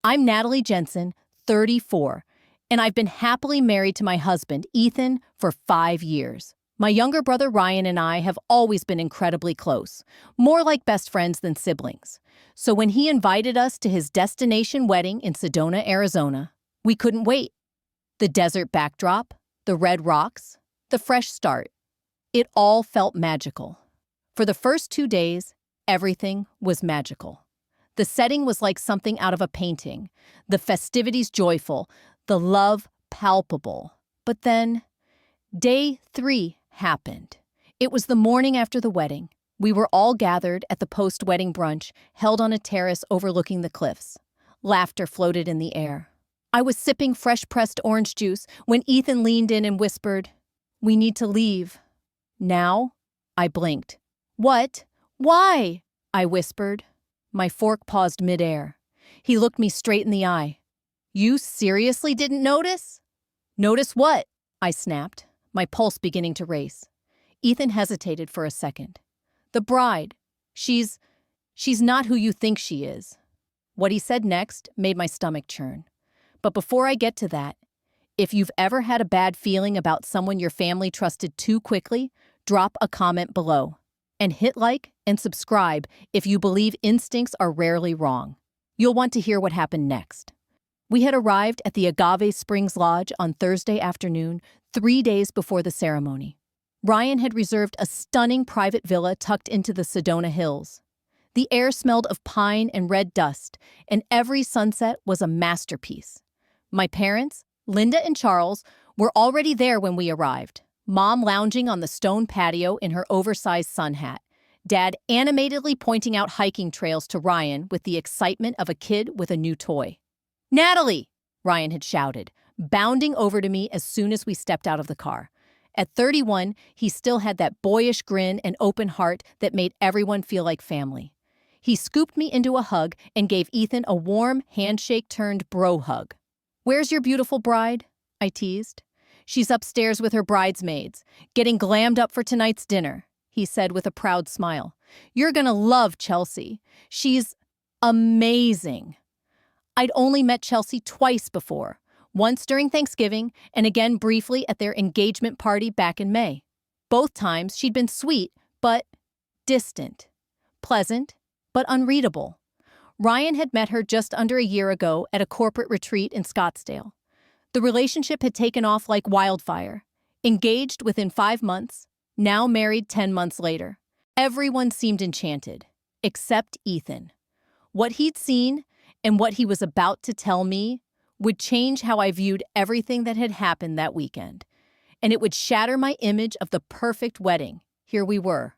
I'm Natalie Jensen, 34, and I've been happily married to my husband, Ethan, for 5 years. My younger brother Ryan and I have always been incredibly close, more like best friends than siblings. So when he invited us to his destination wedding in Sedona, Arizona, we couldn't wait. The desert backdrop, the red rocks, the fresh start. It all felt magical. For the first 2 days, everything was magical. The setting was like something out of a painting, the festivities joyful, the love palpable. But then, day 3 happened. It was the morning after the wedding. We were all gathered at the post-wedding brunch held on a terrace overlooking the cliffs. Laughter floated in the air. I was sipping fresh-pressed orange juice when Ethan leaned in and whispered, "We need to leave." "Now?" I blinked. "What? Why?" I whispered. My fork paused midair. He looked me straight in the eye. "You seriously didn't notice?" "Notice what?" I snapped, my pulse beginning to race. Ethan hesitated for a second. "The bride. She's not who you think she is." What he said next made my stomach churn. But before I get to that, if you've ever had a bad feeling about someone your family trusted too quickly, drop a comment below. And hit like and subscribe if you believe instincts are rarely wrong. You'll want to hear what happened next. We had arrived at the Agave Springs Lodge on Thursday afternoon, 3 days before the ceremony. Ryan had reserved a stunning private villa tucked into the Sedona Hills. The air smelled of pine and red dust, and every sunset was a masterpiece. My parents, Linda and Charles, were already there when we arrived. Mom lounging on the stone patio in her oversized sun hat. Dad animatedly pointing out hiking trails to Ryan with the excitement of a kid with a new toy. "Natalie!" Ryan had shouted, bounding over to me as soon as we stepped out of the car. At 31, he still had that boyish grin and open heart that made everyone feel like family. He scooped me into a hug and gave Ethan a warm handshake-turned-bro hug. "Where's your beautiful bride?" I teased. "She's upstairs with her bridesmaids, getting glammed up for tonight's dinner," he said with a proud smile. "You're gonna love Chelsea. She's amazing." I'd only met Chelsea twice before, once during Thanksgiving and again briefly at their engagement party back in May. Both times she'd been sweet, but distant. Pleasant, but unreadable. Ryan had met her just under a year ago at a corporate retreat in Scottsdale. The relationship had taken off like wildfire. Engaged within 5 months, now married 10 months later. Everyone seemed enchanted, except Ethan. What he'd seen and what he was about to tell me would change how I viewed everything that had happened that weekend. And it would shatter my image of the perfect wedding. Here we were.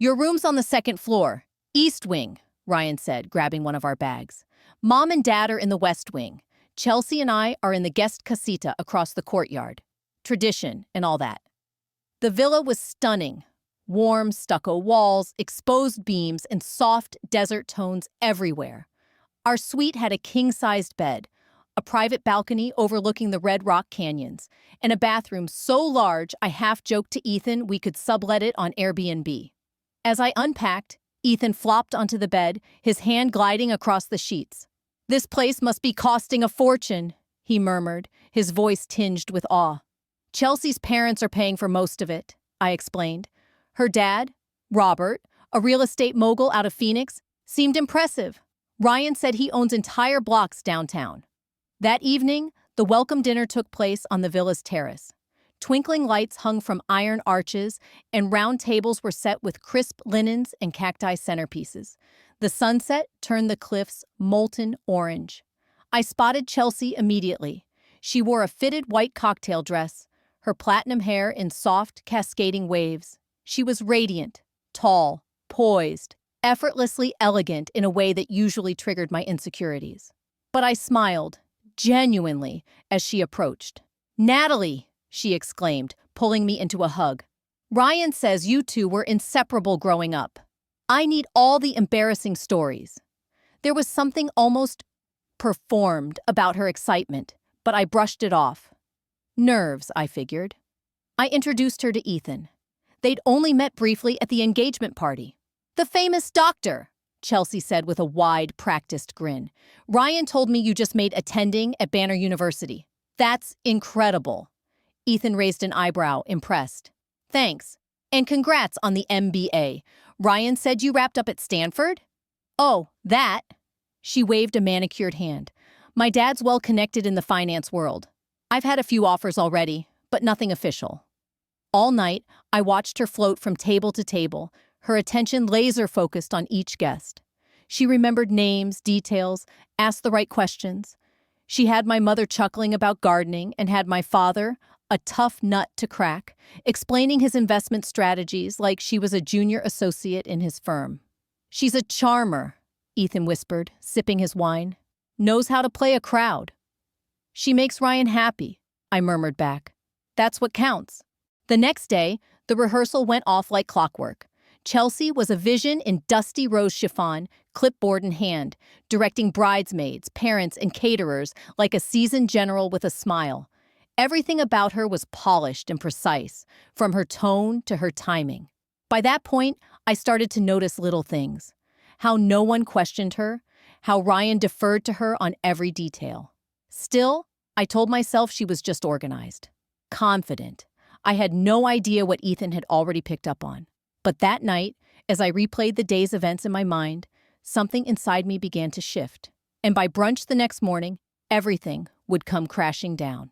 "Your room's on the 2nd floor, East Wing," Ryan said, grabbing one of our bags. "Mom and Dad are in the West Wing. Chelsea and I are in the guest casita across the courtyard. Tradition and all that." The villa was stunning. Warm stucco walls, exposed beams, and soft desert tones everywhere. Our suite had a king-sized bed, a private balcony overlooking the Red Rock Canyons, and a bathroom so large I half-joked to Ethan we could sublet it on Airbnb. As I unpacked, Ethan flopped onto the bed, his hand gliding across the sheets. "This place must be costing a fortune," he murmured, his voice tinged with awe. "Chelsea's parents are paying for most of it," I explained. Her dad, Robert, a real estate mogul out of Phoenix, seemed impressive. Ryan said he owns entire blocks downtown. That evening, the welcome dinner took place on the villa's terrace. Twinkling lights hung from iron arches, and round tables were set with crisp linens and cacti centerpieces. The sunset turned the cliffs molten orange. I spotted Chelsea immediately. She wore a fitted white cocktail dress, her platinum hair in soft, cascading waves. She was radiant, tall, poised, effortlessly elegant in a way that usually triggered my insecurities. But I smiled, genuinely, as she approached. "Natalie!" she exclaimed, pulling me into a hug. "Ryan says you two were inseparable growing up. I need all the embarrassing stories." There was something almost performed about her excitement, but I brushed it off. Nerves, I figured. I introduced her to Ethan. They'd only met briefly at the engagement party. "The famous doctor," Chelsea said with a wide, practiced grin. Ryan told me you just made attending at Banner University. That's incredible. Ethan raised an eyebrow, impressed. Thanks. And congrats on the MBA. Ryan said you wrapped up at Stanford? Oh, that. She waved a manicured hand. My dad's well connected in the finance world. I've had a few offers already, but nothing official. All night, I watched her float from table to table, her attention laser-focused on each guest. She remembered names, details, asked the right questions. She had my mother chuckling about gardening and had my father, a tough nut to crack, explaining his investment strategies like she was a junior associate in his firm. She's a charmer, Ethan whispered, sipping his wine. Knows how to play a crowd. She makes Ryan happy, I murmured back. That's what counts. The next day, the rehearsal went off like clockwork. Chelsea was a vision in dusty rose chiffon, clipboard in hand, directing bridesmaids, parents, and caterers like a seasoned general with a smile. Everything about her was polished and precise, from her tone to her timing. By that point, I started to notice little things. How no one questioned her, how Ryan deferred to her on every detail. Still, I told myself she was just organized. Confident. I had no idea what Ethan had already picked up on. But that night, as I replayed the day's events in my mind, something inside me began to shift. And by brunch the next morning, everything would come crashing down.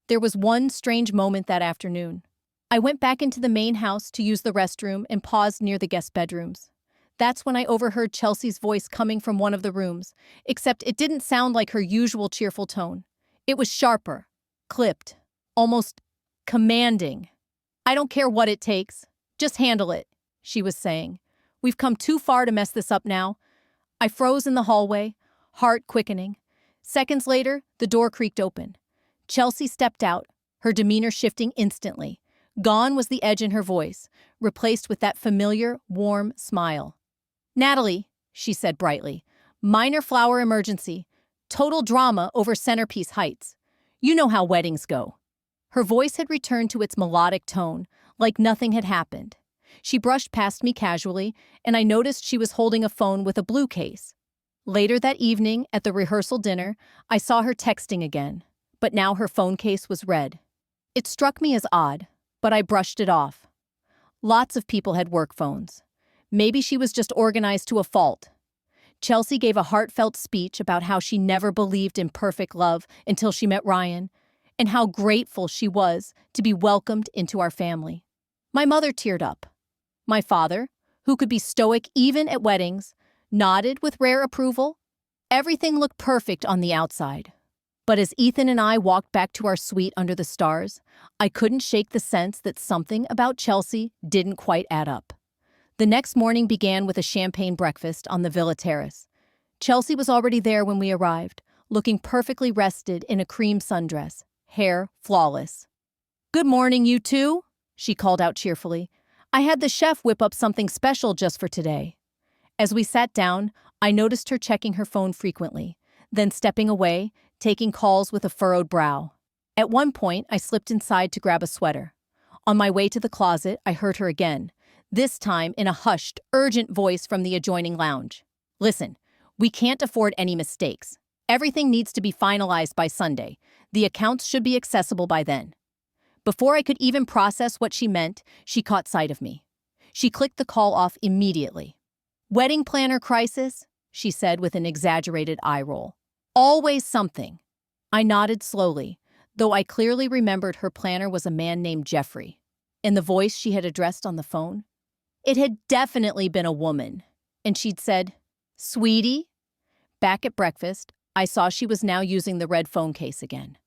There was one strange moment that afternoon. I went back into the main house to use the restroom and paused near the guest bedrooms. That's when I overheard Chelsea's voice coming from one of the rooms, except it didn't sound like her usual cheerful tone. It was sharper, clipped, almost commanding. I don't care what it takes. Just handle it, she was saying. We've come too far to mess this up now. I froze in the hallway, heart quickening. Seconds later, the door creaked open. Chelsea stepped out, her demeanor shifting instantly. Gone was the edge in her voice, replaced with that familiar, warm smile. Natalie, she said brightly, minor flower emergency, total drama over centerpiece heights. You know how weddings go. Her voice had returned to its melodic tone, like nothing had happened. She brushed past me casually, and I noticed she was holding a phone with a blue case. Later that evening, at the rehearsal dinner, I saw her texting again, but now her phone case was red. It struck me as odd, but I brushed it off. Lots of people had work phones. Maybe she was just organized to a fault. Chelsea gave a heartfelt speech about how she never believed in perfect love until she met Ryan, and how grateful she was to be welcomed into our family. My mother teared up. My father, who could be stoic even at weddings, nodded with rare approval. Everything looked perfect on the outside. But as Ethan and I walked back to our suite under the stars, I couldn't shake the sense that something about Chelsea didn't quite add up. The next morning began with a champagne breakfast on the villa terrace. Chelsea was already there when we arrived, looking perfectly rested in a cream sundress, hair flawless. "Good morning, you two," she called out cheerfully. "I had the chef whip up something special just for today." As we sat down, I noticed her checking her phone frequently, then stepping away, taking calls with a furrowed brow. At one point, I slipped inside to grab a sweater. On my way to the closet, I heard her again, this time in a hushed, urgent voice from the adjoining lounge. "Listen, we can't afford any mistakes. Everything needs to be finalized by Sunday. The accounts should be accessible by then." Before I could even process what she meant, she caught sight of me. She clicked the call off immediately. "Wedding planner crisis?" she said with an exaggerated eye roll. "Always something." I nodded slowly, though I clearly remembered her planner was a man named Jeffrey. In the voice she had addressed on the phone, it had definitely been a woman, and she'd said, "Sweetie?" Back at breakfast, I saw she was now using the red phone case again.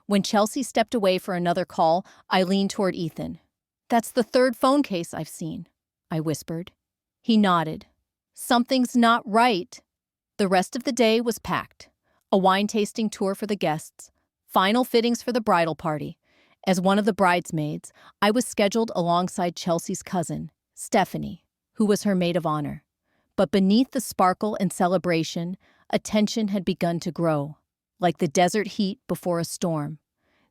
When Chelsea stepped away for another call, I leaned toward Ethan. "That's the third phone case I've seen," I whispered. He nodded. "Something's not right." The rest of the day was packed. A wine tasting tour for the guests, final fittings for the bridal party. As one of the bridesmaids, I was scheduled alongside Chelsea's cousin, Stephanie, who was her maid of honor. But beneath the sparkle and celebration, a tension had begun to grow, like the desert heat before a storm.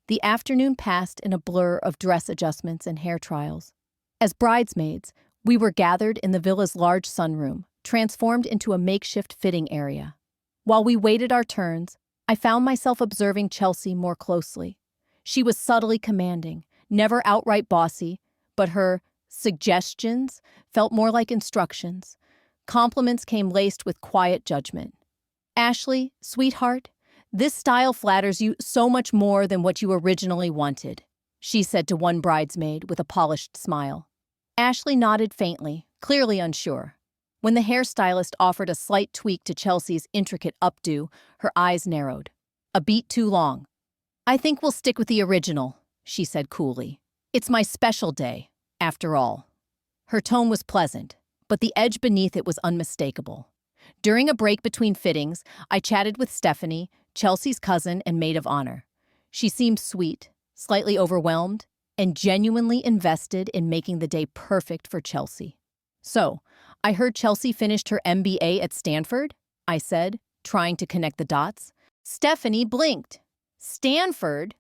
The afternoon passed in a blur of dress adjustments and hair trials. As bridesmaids, we were gathered in the villa's large sunroom, transformed into a makeshift fitting area. While we waited our turns, I found myself observing Chelsea more closely. She was subtly commanding, never outright bossy, but her suggestions felt more like instructions. Compliments came laced with quiet judgment. "Ashley, sweetheart, this style flatters you so much more than what you originally wanted," she said to one bridesmaid with a polished smile. Ashley nodded faintly, clearly unsure. When the hairstylist offered a slight tweak to Chelsea's intricate updo, her eyes narrowed. "A beat too long." "I think we'll stick with the original," she said coolly. "It's my special day, after all." Her tone was pleasant, but the edge beneath it was unmistakable. During a break between fittings, I chatted with Stephanie, Chelsea's cousin and maid of honor. She seemed sweet, slightly overwhelmed, and genuinely invested in making the day perfect for Chelsea. "So, I heard Chelsea finished her MBA at Stanford?" I said, trying to connect the dots. Stephanie blinked. "Stanford?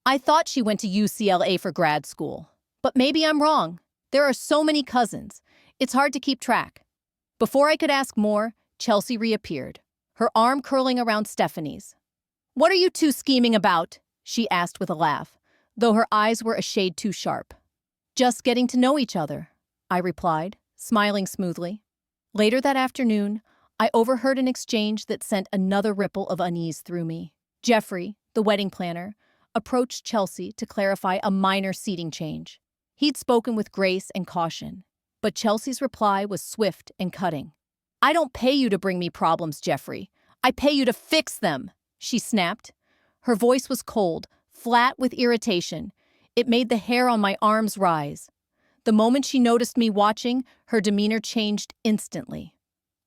I thought she went to UCLA for grad school. But maybe I'm wrong. There are so many cousins. It's hard to keep track." Before I could ask more, Chelsea reappeared, her arm curling around Stephanie's. "What are you two scheming about?" she asked with a laugh, though her eyes were a shade too sharp. "Just getting to know each other," I replied, smiling smoothly. Later that afternoon, I overheard an exchange that sent another ripple of unease through me. Jeffrey, the wedding planner, approached Chelsea to clarify a minor seating change. He'd spoken with grace and caution, but Chelsea's reply was swift and cutting. "I don't pay you to bring me problems, Jeffrey. I pay you to fix them," she snapped. Her voice was cold, flat with irritation. It made the hair on my arms rise. The moment she noticed me watching, her demeanor changed instantly.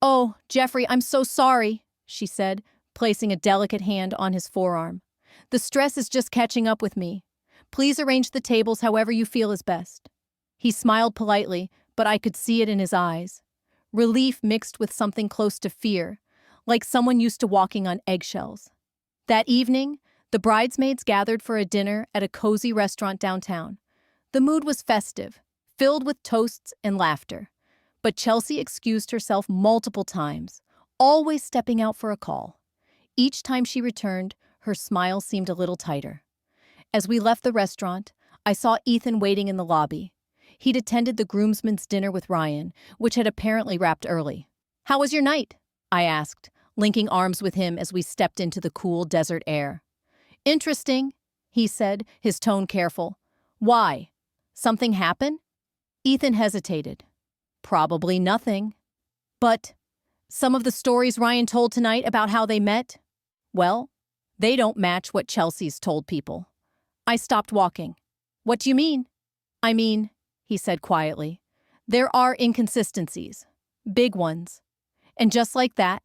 "Oh, Jeffrey, I'm so sorry," she said, placing a delicate hand on his forearm. "The stress is just catching up with me. Please arrange the tables however you feel is best." He smiled politely, but I could see it in his eyes. Relief mixed with something close to fear, like someone used to walking on eggshells. That evening, the bridesmaids gathered for a dinner at a cozy restaurant downtown. The mood was festive, filled with toasts and laughter. But Chelsea excused herself multiple times, always stepping out for a call. Each time she returned, her smile seemed a little tighter. As we left the restaurant, I saw Ethan waiting in the lobby. He'd attended the groomsmen's dinner with Ryan, which had apparently wrapped early. "How was your night?" I asked, linking arms with him as we stepped into the cool desert air. "Interesting," he said, his tone careful. "Why? Something happen?" Ethan hesitated. "Probably nothing. But some of the stories Ryan told tonight about how they met, well, they don't match what Chelsea's told people." I stopped walking. "What do you mean?" "I mean," he said quietly, "there are inconsistencies. Big ones." And just like that,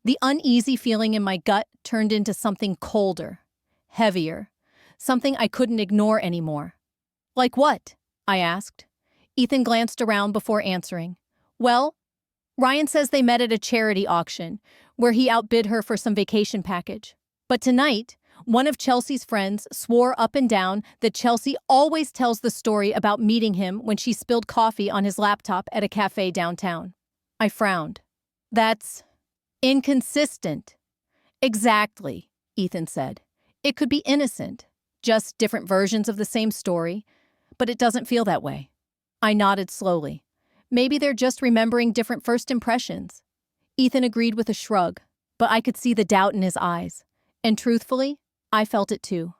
the uneasy feeling in my gut turned into something colder, heavier, something I couldn't ignore anymore. "Like what?" I asked. Ethan glanced around before answering. "Well, Ryan says they met at a charity auction, where he outbid her for some vacation package. But tonight, one of Chelsea's friends swore up and down that Chelsea always tells the story about meeting him when she spilled coffee on his laptop at a cafe downtown." I frowned. "That's inconsistent." "Exactly," Ethan said. "It could be innocent, just different versions of the same story, but it doesn't feel that way." I nodded slowly. Maybe they're just remembering different first impressions. Ethan agreed with a shrug, but I could see the doubt in his eyes. And truthfully, I felt it too.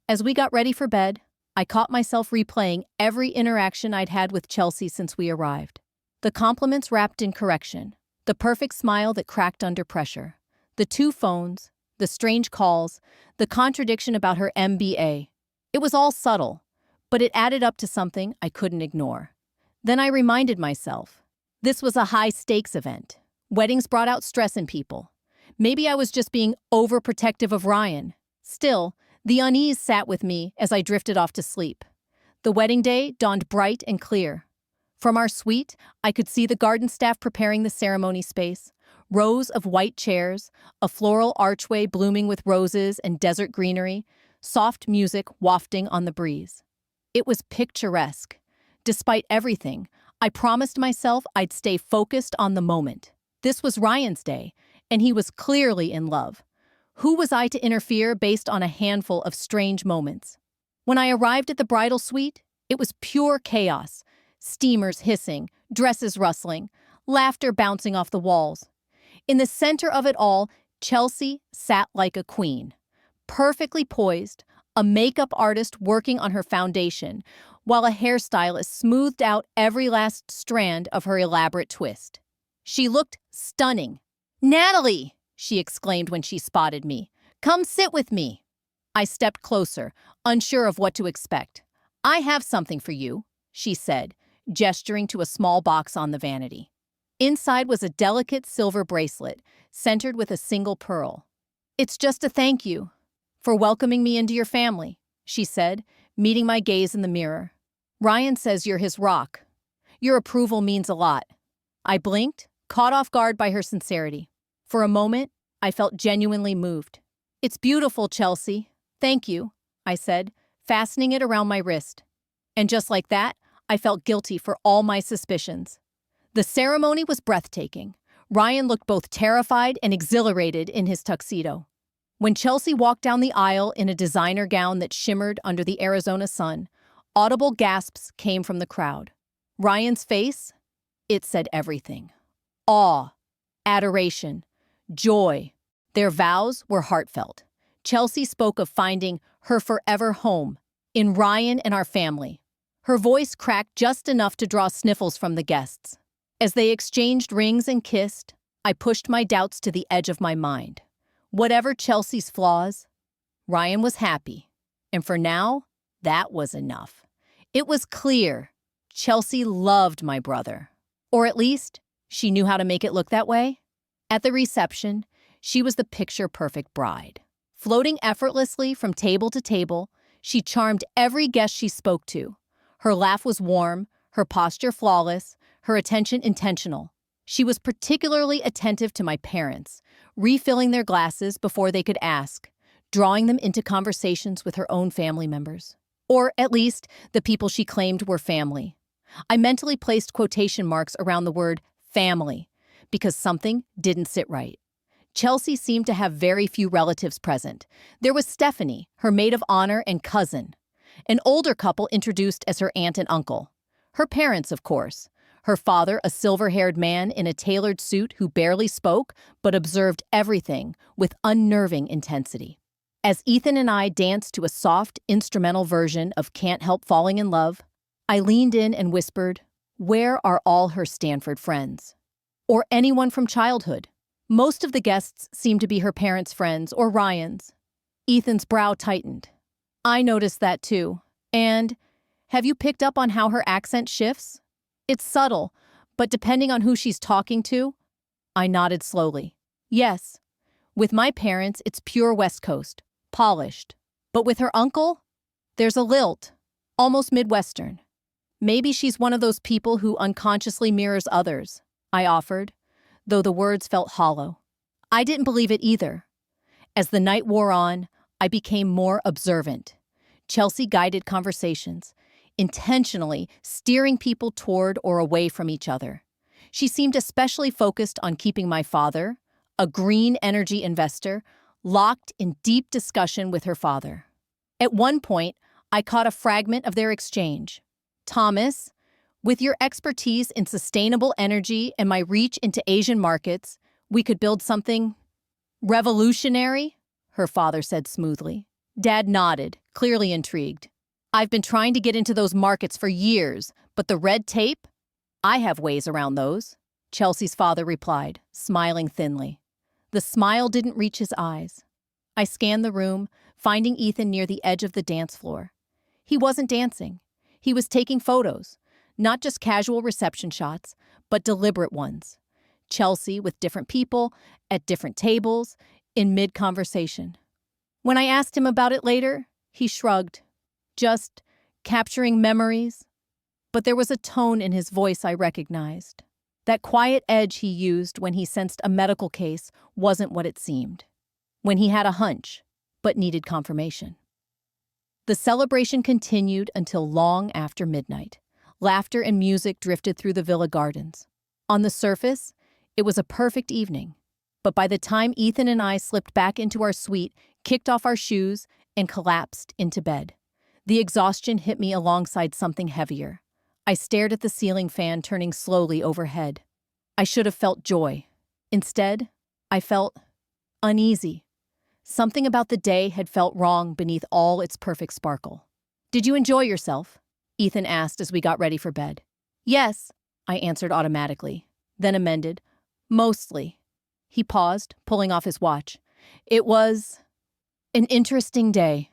As we got ready for bed, I caught myself replaying every interaction I'd had with Chelsea since we arrived. The compliments wrapped in correction, the perfect smile that cracked under pressure, the 2 phones, the strange calls, the contradiction about her MBA. It was all subtle, but it added up to something I couldn't ignore. Then I reminded myself, this was a high-stakes event. Weddings brought out stress in people. Maybe I was just being overprotective of Ryan. Still, the unease sat with me as I drifted off to sleep. The wedding day dawned bright and clear. From our suite, I could see the garden staff preparing the ceremony space, rows of white chairs, a floral archway blooming with roses and desert greenery, soft music wafting on the breeze. It was picturesque. Despite everything, I promised myself I'd stay focused on the moment. This was Ryan's day, and he was clearly in love. Who was I to interfere based on a handful of strange moments? When I arrived at the bridal suite, it was pure chaos. Steamers hissing, dresses rustling, laughter bouncing off the walls. In the center of it all, Chelsea sat like a queen, perfectly poised, a makeup artist working on her foundation, while a hairstylist smoothed out every last strand of her elaborate twist. She looked stunning. "Natalie!" she exclaimed when she spotted me. "Come sit with me." I stepped closer, unsure of what to expect. "I have something for you," she said, gesturing to a small box on the vanity. Inside was a delicate silver bracelet, centered with a single pearl. "It's just a thank you for welcoming me into your family," she said, meeting my gaze in the mirror. "Ryan says you're his rock. Your approval means a lot." I blinked, caught off guard by her sincerity. For a moment, I felt genuinely moved. "It's beautiful, Chelsea. Thank you," I said, fastening it around my wrist. And just like that, I felt guilty for all my suspicions. The ceremony was breathtaking. Ryan looked both terrified and exhilarated in his tuxedo. When Chelsea walked down the aisle in a designer gown that shimmered under the Arizona sun, audible gasps came from the crowd. Ryan's face, it said everything. Awe, adoration, joy. Their vows were heartfelt. Chelsea spoke of finding her forever home in Ryan and our family. Her voice cracked just enough to draw sniffles from the guests. As they exchanged rings and kissed, I pushed my doubts to the edge of my mind. Whatever Chelsea's flaws, Ryan was happy. And for now, that was enough. It was clear Chelsea loved my brother. Or at least, she knew how to make it look that way. At the reception, she was the picture-perfect bride. Floating effortlessly from table to table, she charmed every guest she spoke to. Her laugh was warm, her posture flawless, her attention intentional. She was particularly attentive to my parents, refilling their glasses before they could ask, drawing them into conversations with her own family members. Or, at least, the people she claimed were family. I mentally placed quotation marks around the word family, because something didn't sit right. Chelsea seemed to have very few relatives present. There was Stephanie, her maid of honor and cousin. An older couple introduced as her aunt and uncle. Her parents, of course. Her father, a silver-haired man in a tailored suit who barely spoke but observed everything with unnerving intensity. As Ethan and I danced to a soft, instrumental version of Can't Help Falling in Love, I leaned in and whispered, "Where are all her Stanford friends? Or anyone from childhood?" Most of the guests seemed to be her parents' friends or Ryan's. Ethan's brow tightened. "I noticed that too. And have you picked up on how her accent shifts? It's subtle, but depending on who she's talking to." I nodded slowly. "Yes. With my parents, it's pure West Coast, polished. But with her uncle, there's a lilt, almost Midwestern. Maybe she's one of those people who unconsciously mirrors others," I offered, though the words felt hollow. I didn't believe it either. As the night wore on, I became more observant. Chelsea guided conversations, intentionally steering people toward or away from each other. She seemed especially focused on keeping my father, a green energy investor, locked in deep discussion with her father. At one point, I caught a fragment of their exchange. "Thomas, with your expertise in sustainable energy and my reach into Asian markets, we could build something revolutionary," her father said smoothly. Dad nodded, clearly intrigued. "I've been trying to get into those markets for years, but the red tape? I have ways around those," Chelsea's father replied, smiling thinly. The smile didn't reach his eyes. I scanned the room, finding Ethan near the edge of the dance floor. He wasn't dancing. He was taking photos, not just casual reception shots, but deliberate ones. Chelsea with different people, at different tables, in mid-conversation. When I asked him about it later, he shrugged. Just capturing memories. But there was a tone in his voice I recognized. That quiet edge he used when he sensed a medical case wasn't what it seemed. When he had a hunch, but needed confirmation. The celebration continued until long after midnight. Laughter and music drifted through the villa gardens. On the surface, It was a perfect evening. But by the time Ethan and I slipped back into our suite, kicked off our shoes, and collapsed into bed, the exhaustion hit me alongside something heavier. I stared at the ceiling fan turning slowly overhead. I should have felt joy. Instead, I felt uneasy. Something about the day had felt wrong beneath all its perfect sparkle. "Did you enjoy yourself?" Ethan asked as we got ready for bed. "Yes," I answered automatically, then amended, "mostly." He paused, pulling off his watch. "It was an interesting day."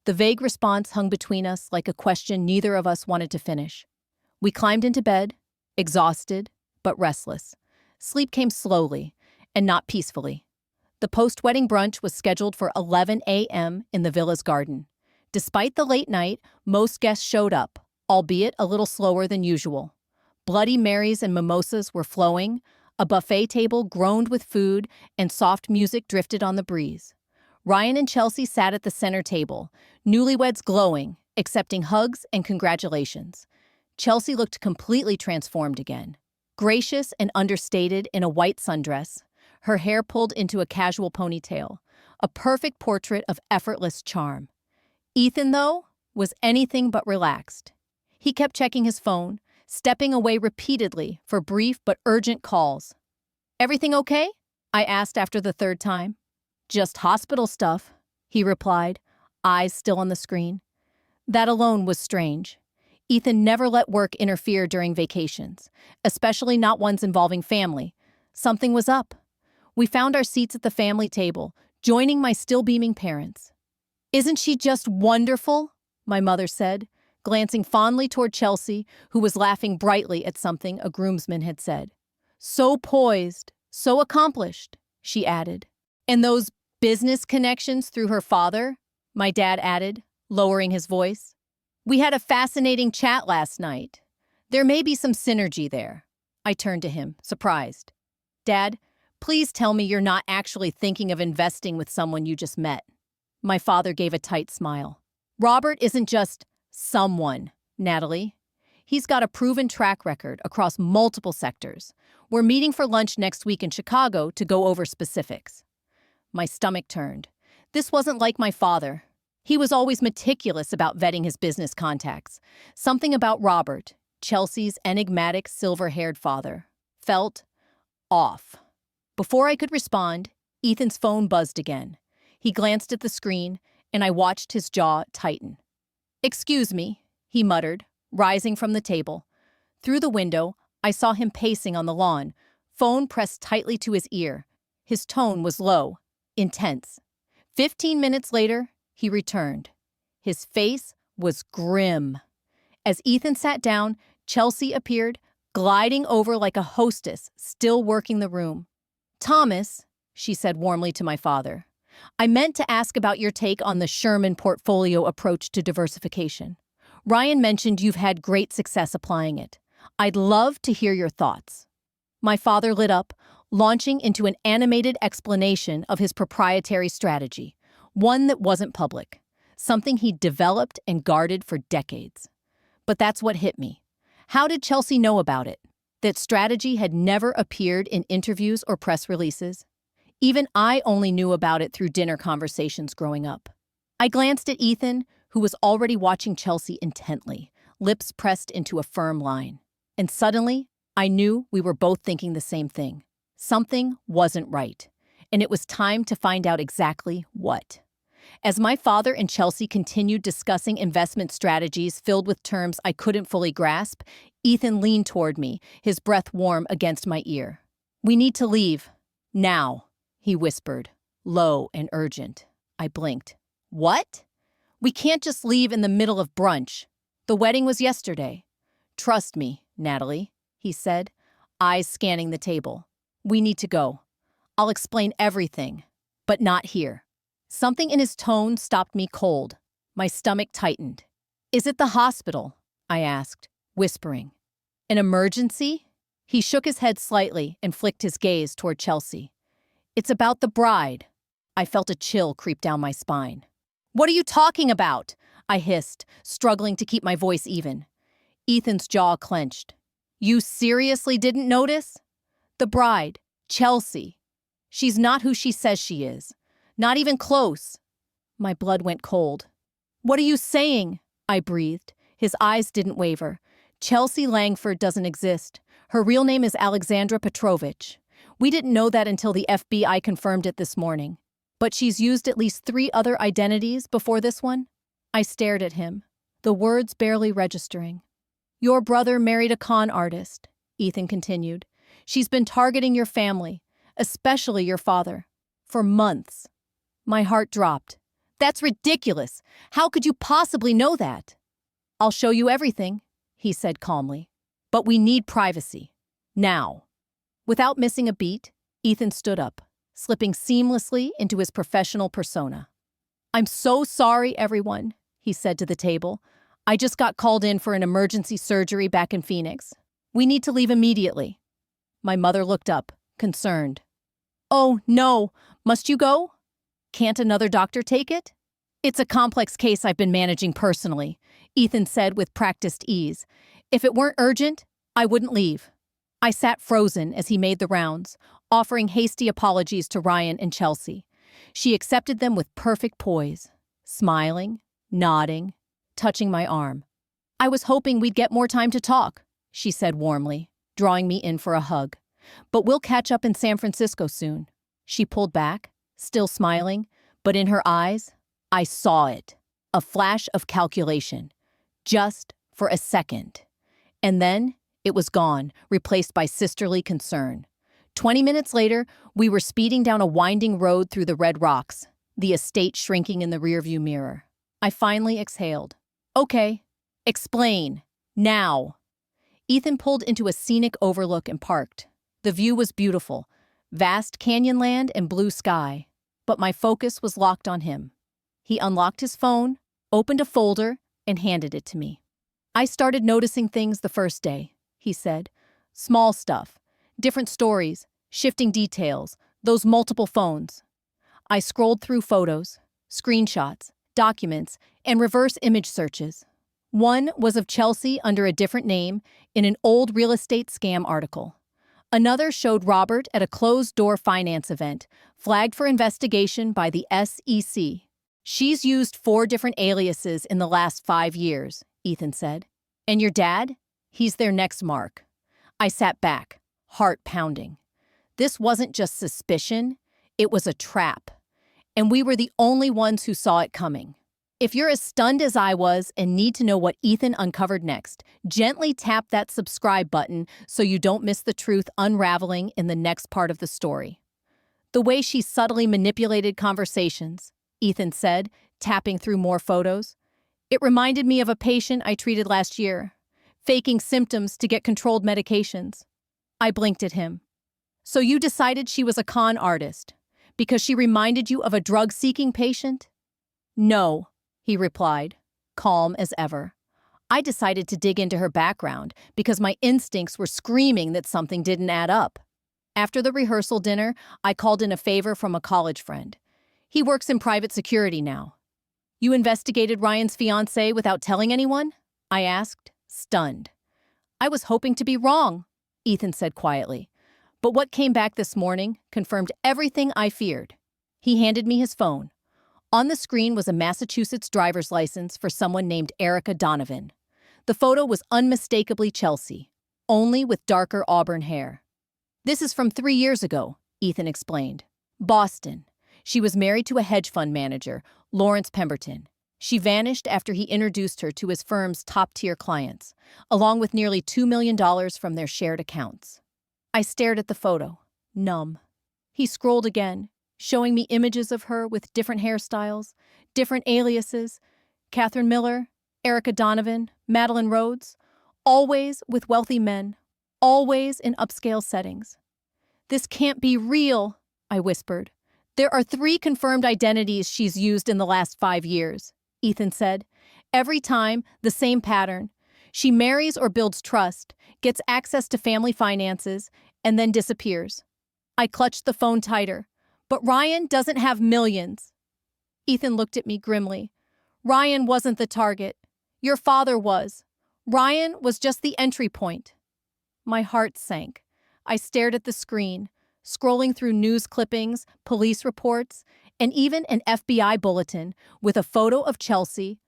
The vague response hung between us like a question neither of us wanted to finish. We climbed into bed, exhausted but restless. Sleep came slowly, and not peacefully. The post-wedding brunch was scheduled for 11 a.m. in the villa's garden. Despite the late night, most guests showed up, albeit a little slower than usual. Bloody Marys and mimosas were flowing, a buffet table groaned with food, and soft music drifted on the breeze. Ryan and Chelsea sat at the center table, newlyweds glowing, accepting hugs and congratulations. Chelsea looked completely transformed again. Gracious and understated in a white sundress, her hair pulled into a casual ponytail, a perfect portrait of effortless charm. Ethan, though, was anything but relaxed. He kept checking his phone, stepping away repeatedly for brief but urgent calls. "Everything okay?" I asked after the third time. "Just hospital stuff," he replied, eyes still on the screen. That alone was strange. Ethan never let work interfere during vacations, especially not ones involving family. Something was up. We found our seats at the family table, joining my still beaming parents. "Isn't she just wonderful?" my mother said, glancing fondly toward Chelsea, who was laughing brightly at something a groomsman had said. "So poised, so accomplished," she added. "And those business connections through her father," my dad added, lowering his voice. "We had a fascinating chat last night. There may be some synergy there." I turned to him, surprised. "Dad, please tell me you're not actually thinking of investing with someone you just met." My father gave a tight smile. "Robert isn't just someone, Natalie. He's got a proven track record across multiple sectors. We're meeting for lunch next week in Chicago to go over specifics." My stomach turned. This wasn't like my father. He was always meticulous about vetting his business contacts. Something about Robert, Chelsea's enigmatic silver-haired father, felt off. Before I could respond, Ethan's phone buzzed again. He glanced at the screen, and I watched his jaw tighten. "Excuse me," he muttered, rising from the table. Through the window, I saw him pacing on the lawn, phone pressed tightly to his ear. His tone was low, intense. 15 minutes later, he returned. His face was grim. As Ethan sat down, Chelsea appeared, gliding over like a hostess, still working the room. "Thomas," she said warmly to my father, "I meant to ask about your take on the Sherman portfolio approach to diversification. Ryan mentioned you've had great success applying it. I'd love to hear your thoughts." My father lit up, launching into an animated explanation of his proprietary strategy, one that wasn't public, something he'd developed and guarded for decades. But that's what hit me. How did Chelsea know about it? That strategy had never appeared in interviews or press releases? Even I only knew about it through dinner conversations growing up. I glanced at Ethan, who was already watching Chelsea intently, lips pressed into a firm line. And suddenly, I knew we were both thinking the same thing. Something wasn't right, and it was time to find out exactly what. As my father and Chelsea continued discussing investment strategies filled with terms I couldn't fully grasp, Ethan leaned toward me, his breath warm against my ear. "We need to leave. Now," he whispered, low and urgent. I blinked. "What?" "We can't just leave in the middle of brunch. The wedding was yesterday." "Trust me, Natalie," he said, eyes scanning the table. "We need to go. I'll explain everything, but not here." Something in his tone stopped me cold. My stomach tightened. "Is it the hospital?" I asked, whispering. "An emergency?" He shook his head slightly and flicked his gaze toward Chelsea. "It's about the bride." I felt a chill creep down my spine. "What are you talking about?" I hissed, struggling to keep my voice even. Ethan's jaw clenched. "You seriously didn't notice?" The bride, Chelsea. She's not who she says she is. Not even close. My blood went cold. What are you saying? I breathed. His eyes didn't waver. Chelsea Langford doesn't exist. Her real name is Alexandra Petrovich. We didn't know that until the FBI confirmed it this morning. But she's used at least 3 other identities before this one. I stared at him, the words barely registering. Your brother married a con artist, Ethan continued. She's been targeting your family, especially your father, for months. My heart dropped. That's ridiculous. How could you possibly know that? I'll show you everything, he said calmly. But we need privacy. Now. Without missing a beat, Ethan stood up, slipping seamlessly into his professional persona. I'm so sorry, everyone, he said to the table. I just got called in for an emergency surgery back in Phoenix. We need to leave immediately. My mother looked up, concerned. Oh, no. Must you go? Can't another doctor take it? It's a complex case I've been managing personally, Ethan said with practiced ease. If it weren't urgent, I wouldn't leave. I sat frozen as he made the rounds, offering hasty apologies to Ryan and Chelsea. She accepted them with perfect poise, smiling, nodding, touching my arm. I was hoping we'd get more time to talk, she said warmly, drawing me in for a hug. But we'll catch up in San Francisco soon. She pulled back, still smiling, but in her eyes, I saw it. A flash of calculation. Just for a second. And then it was gone, replaced by sisterly concern. 20 minutes later, we were speeding down a winding road through the red rocks, the estate shrinking in the rearview mirror. I finally exhaled. Okay, explain. Now. Ethan pulled into a scenic overlook and parked. The view was beautiful, vast canyonland and blue sky, but my focus was locked on him. He unlocked his phone, opened a folder, and handed it to me. I started noticing things the first day, he said. Small stuff, different stories, shifting details, those multiple phones. I scrolled through photos, screenshots, documents, and reverse image searches. One was of Chelsea under a different name in an old real estate scam article. Another showed Robert at a closed-door finance event, flagged for investigation by the SEC. She's used 4 different aliases in the last 5 years, Ethan said. And your dad? He's their next mark. I sat back, heart pounding. This wasn't just suspicion, it was a trap. And we were the only ones who saw it coming. If you're as stunned as I was and need to know what Ethan uncovered next, gently tap that subscribe button so you don't miss the truth unraveling in the next part of the story. The way she subtly manipulated conversations, Ethan said, tapping through more photos. It reminded me of a patient I treated last year, faking symptoms to get controlled medications. I blinked at him. So you decided she was a con artist because she reminded you of a drug-seeking patient? No, he replied, calm as ever. I decided to dig into her background because my instincts were screaming that something didn't add up. After the rehearsal dinner, I called in a favor from a college friend. He works in private security now. You investigated Ryan's fiancée without telling anyone? I asked, stunned. I was hoping to be wrong, Ethan said quietly. But what came back this morning confirmed everything I feared. He handed me his phone. On the screen was a Massachusetts driver's license for someone named Erica Donovan. The photo was unmistakably Chelsea, only with darker auburn hair. This is from 3 years ago, Ethan explained. Boston. She was married to a hedge fund manager, Lawrence Pemberton. She vanished after he introduced her to his firm's top-tier clients, along with nearly $2 million from their shared accounts. I stared at the photo, numb. He scrolled again, showing me images of her with different hairstyles, different aliases, Catherine Miller, Erica Donovan, Madeline Rhodes, always with wealthy men, always in upscale settings. This can't be real, I whispered. There are 3 confirmed identities she's used in the last 5 years, Ethan said. Every time, the same pattern. She marries or builds trust, gets access to family finances, and then disappears. I clutched the phone tighter. But Ryan doesn't have millions. Ethan looked at me grimly. Ryan wasn't the target. Your father was. Ryan was just the entry point. My heart sank. I stared at the screen, scrolling through news clippings, police reports, and even an FBI bulletin with a photo of Chelsea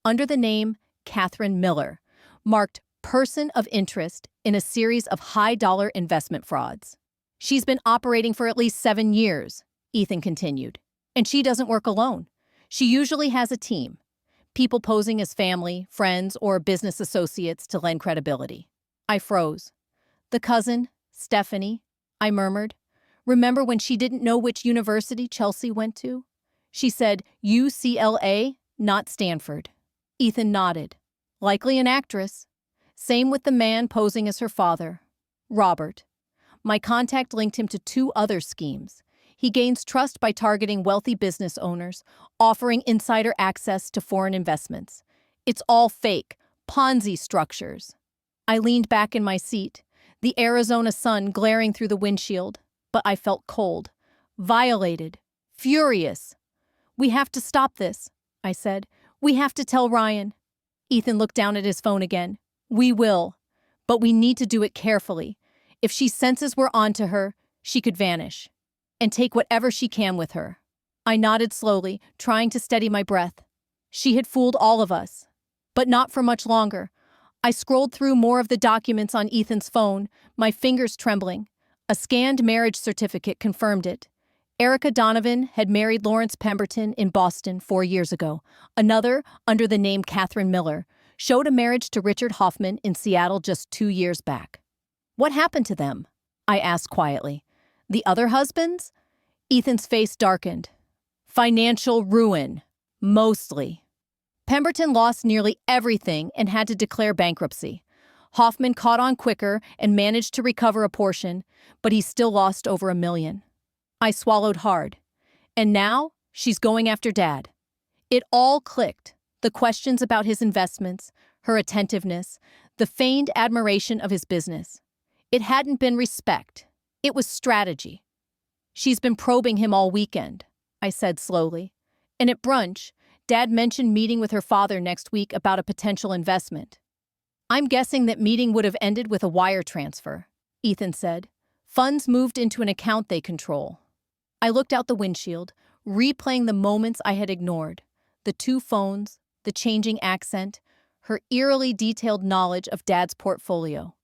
under the name Catherine Miller, marked person of interest in a series of high-dollar investment frauds. She's been operating for at least 7 years, Ethan continued. And she doesn't work alone. She usually has a team, people posing as family, friends, or business associates to lend credibility. I froze. The cousin, Stephanie, I murmured. Remember when she didn't know which university Chelsea went to? She said UCLA, not Stanford. Ethan nodded. Likely an actress. Same with the man posing as her father, Robert. My contact linked him to 2 other schemes. He gains trust by targeting wealthy business owners, offering insider access to foreign investments. It's all fake, Ponzi structures. I leaned back in my seat, the Arizona sun glaring through the windshield, but I felt cold, violated, furious. We have to stop this, I said. We have to tell Ryan. Ethan looked down at his phone again. We will, but we need to do it carefully. If she senses we're onto her, she could vanish and take whatever she can with her. I nodded slowly, trying to steady my breath. She had fooled all of us, but not for much longer. I scrolled through more of the documents on Ethan's phone, my fingers trembling. A scanned marriage certificate confirmed it. Erica Donovan had married Lawrence Pemberton in Boston 4 years ago. Another, under the name Catherine Miller, showed a marriage to Richard Hoffman in Seattle just 2 years back. What happened to them? I asked quietly. The other husbands? Ethan's face darkened. Financial ruin. Mostly. Pemberton lost nearly everything and had to declare bankruptcy. Hoffman caught on quicker and managed to recover a portion, but he still lost over $1 million. I swallowed hard. And now, she's going after Dad. It all clicked. The questions about his investments, her attentiveness, the feigned admiration of his business. It hadn't been respect. It was strategy. She's been probing him all weekend, I said slowly. And at brunch, Dad mentioned meeting with her father next week about a potential investment. I'm guessing that meeting would have ended with a wire transfer, Ethan said. Funds moved into an account they control. I looked out the windshield, replaying the moments I had ignored. The 2 phones, the changing accent, her eerily detailed knowledge of Dad's portfolio.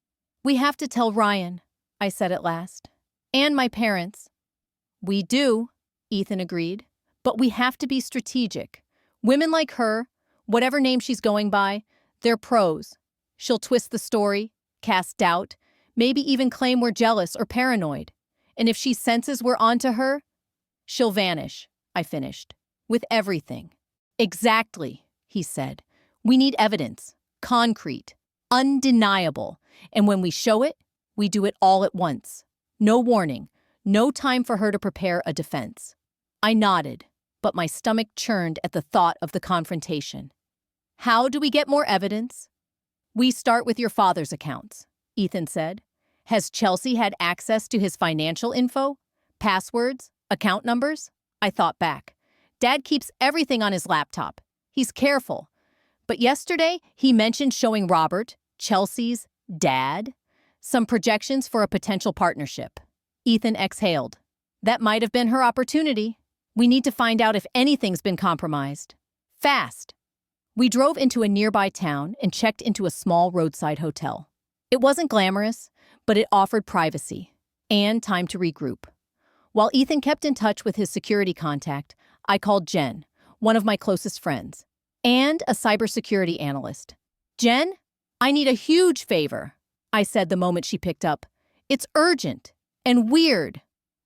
We have to tell Ryan, I said at last. And my parents. We do, Ethan agreed. But we have to be strategic. Women like her, whatever name she's going by, they're pros. She'll twist the story, cast doubt, maybe even claim we're jealous or paranoid. And if she senses we're onto her, she'll vanish, I finished. With everything. Exactly, he said. We need evidence. Concrete. Undeniable. And when we show it, we do it all at once. No warning. No time for her to prepare a defense. I nodded, but my stomach churned at the thought of the confrontation. How do we get more evidence? We start with your father's accounts, Ethan said. Has Chelsea had access to his financial info? Passwords? Account numbers? I thought back. Dad keeps everything on his laptop. He's careful. But yesterday, he mentioned showing Robert, Chelsea's dad, some projections for a potential partnership. Ethan exhaled. That might have been her opportunity. We need to find out if anything's been compromised. Fast. We drove into a nearby town and checked into a small roadside hotel. It wasn't glamorous, but it offered privacy and time to regroup. While Ethan kept in touch with his security contact, I called Jen, one of my closest friends, and a cybersecurity analyst. Jen, I need a huge favor, I said the moment she picked up. It's urgent and weird.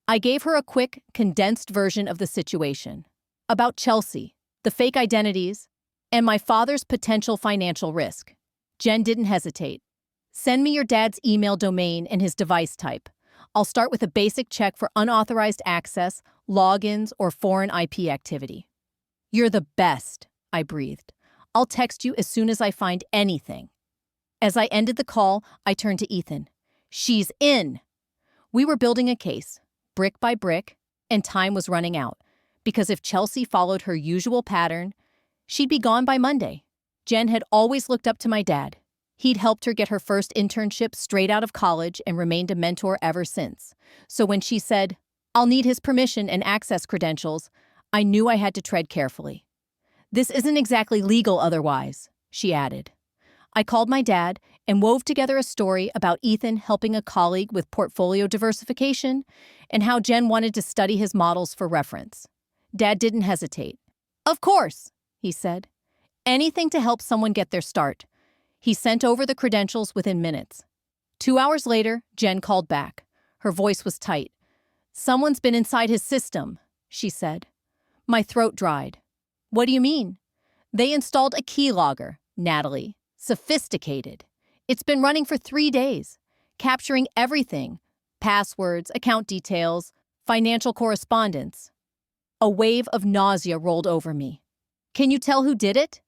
I gave her a quick, condensed version of the situation. About Chelsea, the fake identities, and my father's potential financial risk. Jen didn't hesitate. Send me your dad's email domain and his device type. I'll start with a basic check for unauthorized access, logins, or foreign IP activity. You're the best, I breathed. I'll text you as soon as I find anything. As I ended the call, I turned to Ethan. She's in. We were building a case, brick by brick, and time was running out. Because if Chelsea followed her usual pattern, she'd be gone by Monday. Jen had always looked up to my dad. He'd helped her get her first internship straight out of college and remained a mentor ever since. So when she said, "I'll need his permission and access credentials," I knew I had to tread carefully. "This isn't exactly legal otherwise," she added. I called my dad and wove together a story about Ethan helping a colleague with portfolio diversification and how Jen wanted to study his models for reference. Dad didn't hesitate. "Of course," he said. "Anything to help someone get their start." He sent over the credentials within minutes. 2 hours later, Jen called back. Her voice was tight. "Someone's been inside his system," she said. My throat dried. "What do you mean?" "They installed a keylogger, Natalie. Sophisticated. It's been running for 3 days, capturing everything: passwords, account details, financial correspondence." A wave of nausea rolled over me. "Can you tell who did it?"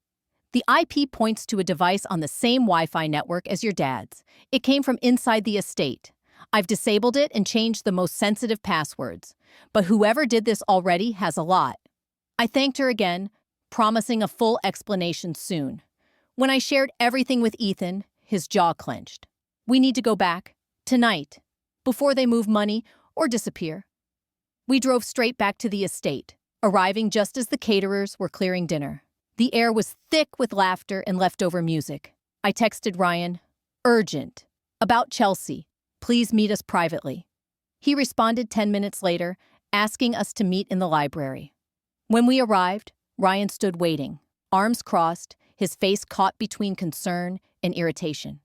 "The IP points to a device on the same Wi-Fi network as your dad's. It came from inside the estate. I've disabled it and changed the most sensitive passwords. But whoever did this already has a lot." I thanked her again, promising a full explanation soon. When I shared everything with Ethan, his jaw clenched. "We need to go back. Tonight. Before they move money or disappear." We drove straight back to the estate, arriving just as the caterers were clearing dinner. The air was thick with laughter and leftover music. I texted Ryan, "Urgent. About Chelsea. Please meet us privately." He responded 10 minutes later, asking us to meet in the library. When we arrived, Ryan stood waiting, arms crossed, his face caught between concern and irritation.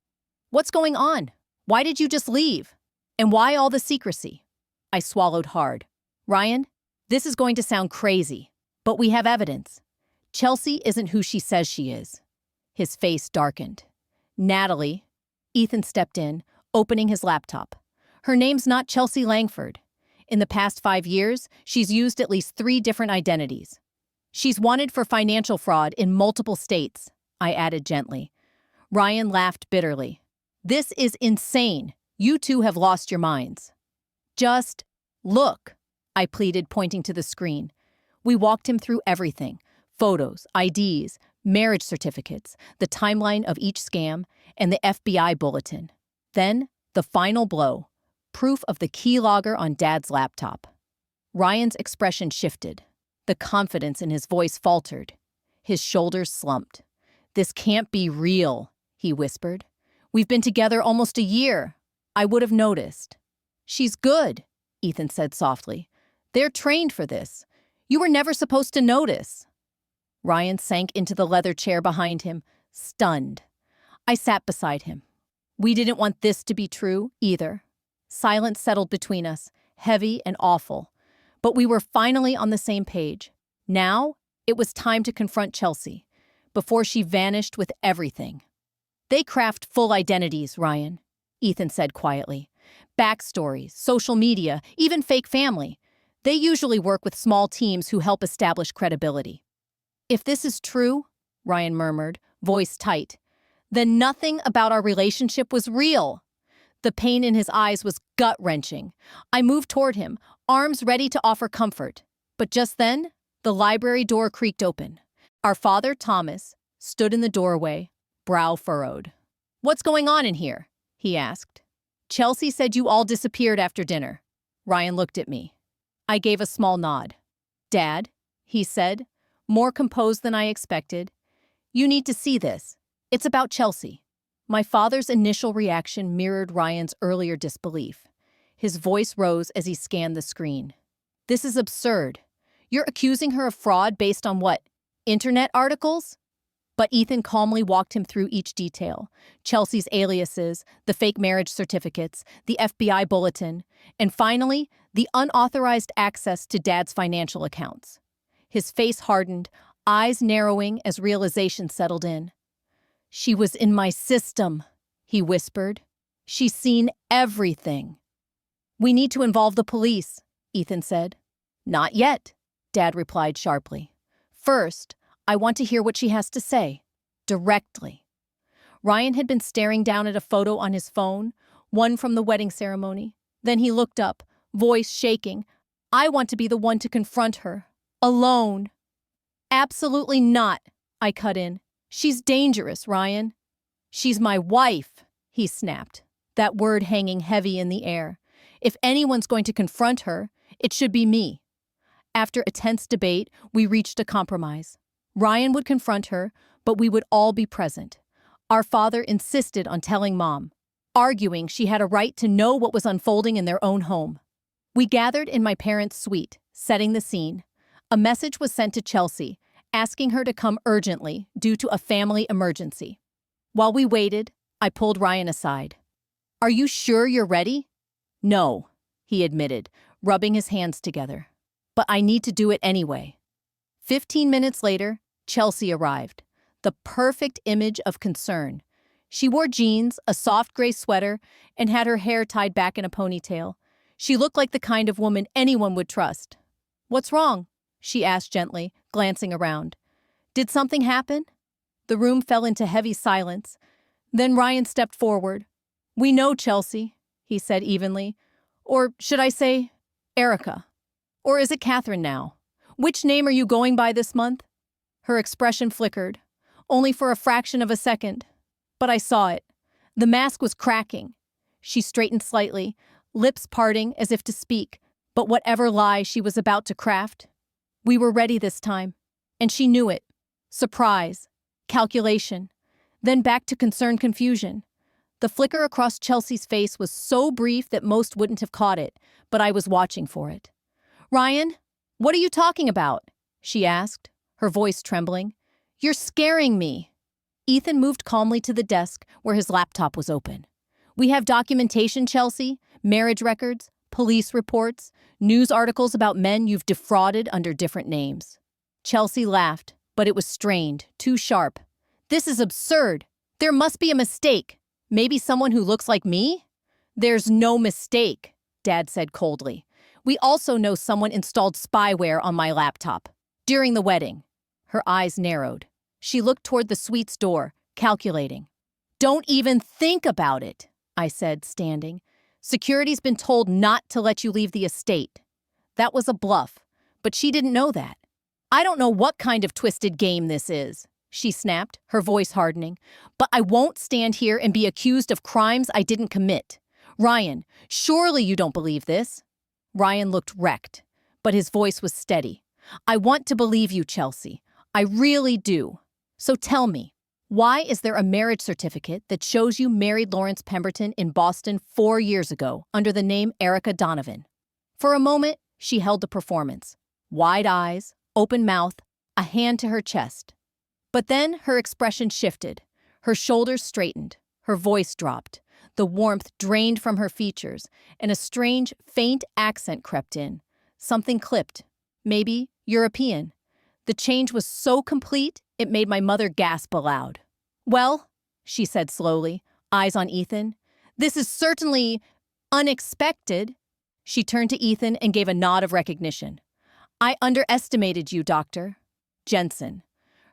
"What's going on? Why did you just leave? And why all the secrecy?" I swallowed hard. "Ryan, this is going to sound crazy, but we have evidence. Chelsea isn't who she says she is." His face darkened. "Natalie," Ethan stepped in, opening his laptop. "Her name's not Chelsea Langford. In the past 5 years, she's used at least 3 different identities. She's wanted for financial fraud in multiple states," I added gently. Ryan laughed bitterly. "This is insane. You two have lost your minds." "Just look," I pleaded, pointing to the screen. We walked him through everything: photos, IDs, marriage certificates, the timeline of each scam, and the FBI bulletin. Then, the final blow: proof of the keylogger on Dad's laptop. Ryan's expression shifted. The confidence in his voice faltered. His shoulders slumped. "This can't be real," he whispered. "We've been together almost a year. I would have noticed." "She's good," Ethan said softly. "They're trained for this. You were never supposed to notice." Ryan sank into the leather chair behind him, stunned. I sat beside him. We didn't want this to be true, either. Silence settled between us, heavy and awful. But we were finally on the same page. Now, it was time to confront Chelsea, before she vanished with everything. "They craft full identities, Ryan," Ethan said quietly. "Backstories, social media, even fake family. They usually work with small teams who help establish credibility." "If this is true," Ryan murmured, voice tight, "then nothing about our relationship was real." The pain in his eyes was gut-wrenching. I moved toward him, arms ready to offer comfort. But just then, the library door creaked open. Our father, Thomas, stood in the doorway, brow furrowed. "What's going on in here?" he asked. "Chelsea said you all disappeared after dinner." Ryan looked at me. I gave a small nod. "Dad," he said, more composed than I expected, "you need to see this. It's about Chelsea." My father's initial reaction mirrored Ryan's earlier disbelief. His voice rose as he scanned the screen. "This is absurd. You're accusing her of fraud based on what? Internet articles?" But Ethan calmly walked him through each detail: Chelsea's aliases, the fake marriage certificates, the FBI bulletin, and finally, the unauthorized access to Dad's financial accounts. His face hardened, eyes narrowing as realization settled in. "She was in my system," he whispered. "She's seen everything." "We need to involve the police," Ethan said. "Not yet," Dad replied sharply. "First, I want to hear what she has to say. Directly." Ryan had been staring down at a photo on his phone, one from the wedding ceremony. Then he looked up, voice shaking. "I want to be the one to confront her. Alone." "Absolutely not," I cut in. "She's dangerous, Ryan." She's my wife, he snapped, that word hanging heavy in the air. If anyone's going to confront her, it should be me. After a tense debate, we reached a compromise. Ryan would confront her, but we would all be present. Our father insisted on telling Mom, arguing she had a right to know what was unfolding in their own home. We gathered in my parents' suite, setting the scene. A message was sent to Chelsea, asking her to come urgently due to a family emergency. While we waited, I pulled Ryan aside. "Are you sure you're ready?" "No," he admitted, rubbing his hands together. "But I need to do it anyway." 15 minutes later, Chelsea arrived, the perfect image of concern. She wore jeans, a soft gray sweater, and had her hair tied back in a ponytail. She looked like the kind of woman anyone would trust. "What's wrong?" she asked gently, glancing around. "Did something happen?" The room fell into heavy silence. Then Ryan stepped forward. "We know, Chelsea," he said evenly. "Or should I say, Erica? Or is it Catherine now? Which name are you going by this month?" Her expression flickered, only for a fraction of a second. But I saw it. The mask was cracking. She straightened slightly, lips parting as if to speak, but whatever lie she was about to craft. We were ready this time, and she knew it. Surprise, calculation, then back to concerned confusion. The flicker across Chelsea's face was so brief that most wouldn't have caught it, but I was watching for it. "Ryan, what are you talking about?" she asked, her voice trembling. "You're scaring me." Ethan moved calmly to the desk where his laptop was open. "We have documentation, Chelsea, marriage records, police reports, news articles about men you've defrauded under different names." Chelsea laughed, but it was strained, too sharp. "This is absurd. There must be a mistake. Maybe someone who looks like me?" "There's no mistake," Dad said coldly. "We also know someone installed spyware on my laptop during the wedding." Her eyes narrowed. She looked toward the suite's door, calculating. "Don't even think about it," I said, standing. "Security's been told not to let you leave the estate." That was a bluff, but she didn't know that. "I don't know what kind of twisted game this is," she snapped, her voice hardening. "But I won't stand here and be accused of crimes I didn't commit. Ryan, surely you don't believe this." Ryan looked wrecked, but his voice was steady. "I want to believe you, Chelsea. I really do. So tell me, why is there a marriage certificate that shows you married Lawrence Pemberton in Boston 4 years ago under the name Erica Donovan?" For a moment, she held the performance. Wide eyes, open mouth, a hand to her chest. But then her expression shifted. Her shoulders straightened. Her voice dropped. The warmth drained from her features, and a strange, faint accent crept in. Something clipped. Maybe European. The change was so complete, it made my mother gasp aloud. "Well," she said slowly, eyes on Ethan, "this is certainly unexpected." She turned to Ethan and gave a nod of recognition. "I underestimated you, Dr. Jensen."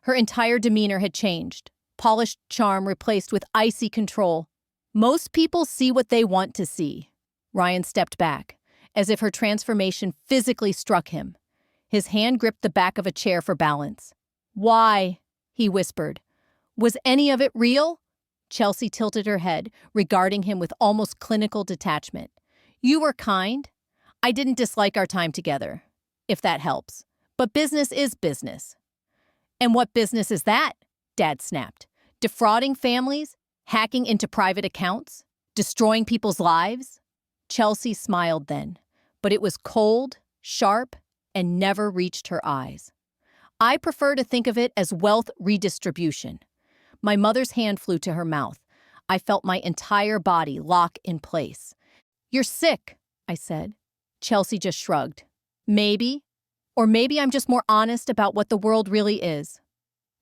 Her entire demeanor had changed. Polished charm replaced with icy control. "Most people see what they want to see." Ryan stepped back, as if her transformation physically struck him. His hand gripped the back of a chair for balance. "Why?" he whispered. "Was any of it real?" Chelsea tilted her head, regarding him with almost clinical detachment. "You were kind. I didn't dislike our time together, if that helps. But business is business." "And what business is that?" Dad snapped. "Defrauding families? Hacking into private accounts? Destroying people's lives?" Chelsea smiled then, but it was cold, sharp, and never reached her eyes. "I prefer to think of it as wealth redistribution." My mother's hand flew to her mouth. I felt my entire body lock in place. "You're sick," I said. Chelsea just shrugged. "Maybe. Or maybe I'm just more honest about what the world really is."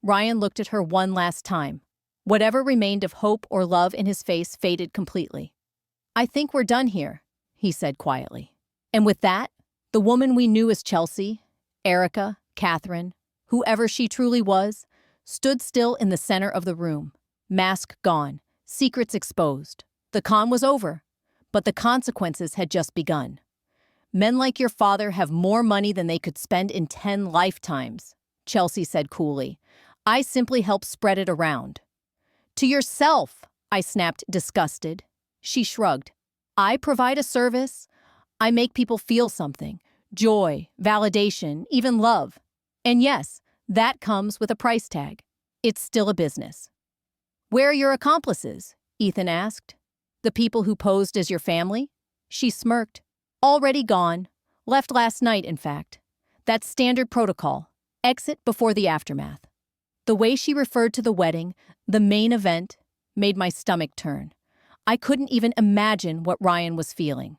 Ryan looked at her one last time. Whatever remained of hope or love in his face faded completely. "I think we're done here," he said quietly. And with that, the woman we knew as Chelsea, Erica, Catherine, whoever she truly was, stood still in the center of the room. Mask gone, secrets exposed. The con was over, but the consequences had just begun. "Men like your father have more money than they could spend in 10 lifetimes," Chelsea said coolly. "I simply help spread it around." To yourself, I snapped, disgusted. She shrugged. I provide a service. I make people feel something. Joy, validation, even love. And yes, that comes with a price tag. It's still a business. Where are your accomplices? Ethan asked. The people who posed as your family? She smirked. Already gone. Left last night, in fact. That's standard protocol. Exit before the aftermath. The way she referred to the wedding, the main event, made my stomach turn. I couldn't even imagine what Ryan was feeling.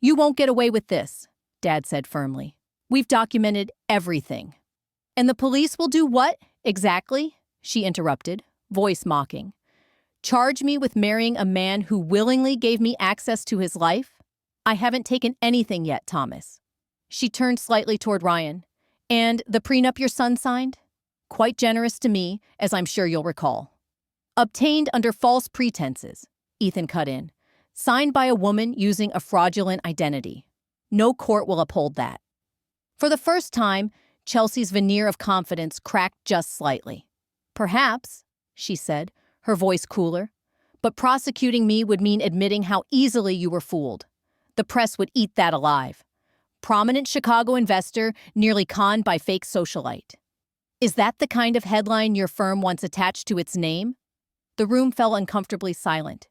You won't get away with this, Dad said firmly. We've documented everything. And the police will do what, exactly? She interrupted, voice mocking. Charge me with marrying a man who willingly gave me access to his life? I haven't taken anything yet, Thomas. She turned slightly toward Ryan. And the prenup your son signed? Quite generous to me, as I'm sure you'll recall. Obtained under false pretenses, Ethan cut in. Signed by a woman using a fraudulent identity. No court will uphold that. For the first time, Chelsea's veneer of confidence cracked just slightly. Perhaps, she said, her voice cooler, but prosecuting me would mean admitting how easily you were fooled. The press would eat that alive. Prominent Chicago investor nearly conned by fake socialite. Is that the kind of headline your firm wants attached to its name? The room fell uncomfortably silent.